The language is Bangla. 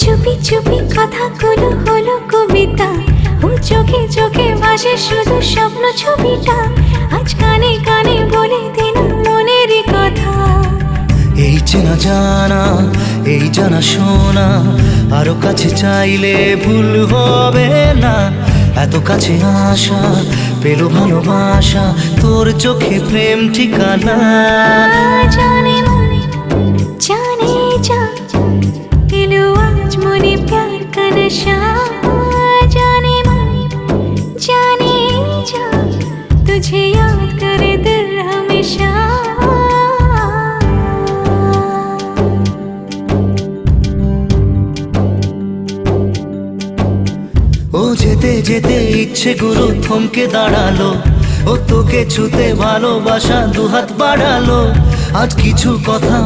চুপি চুপি কথাগুলো হলো কবিতা, ও চোখে চোখে ভাসে শুধু স্বপ্ন ছবিটা, আজ কানে কানে বলে দিলাম মনের কথা। এই চেনা জানা, এই জানা শোনা, আরো কাছে চাইলে ভুল হবে না। এত কাছে আসা পেল ভালোবাসা, তোর চোখে প্রেম ঠিকানা। জানে মনে জানে जा दिलो आज मने प्यार का नशा, जाने मन जाने जा तुझे याद करे दिल हमेशा। ও যেতে যেতে ইচ্ছে গুরু থমকে দাঁড়ালো, ও তোকে ছুতে ভালোবাসা দুহাত বাড়ালো। আজ কিছু কথা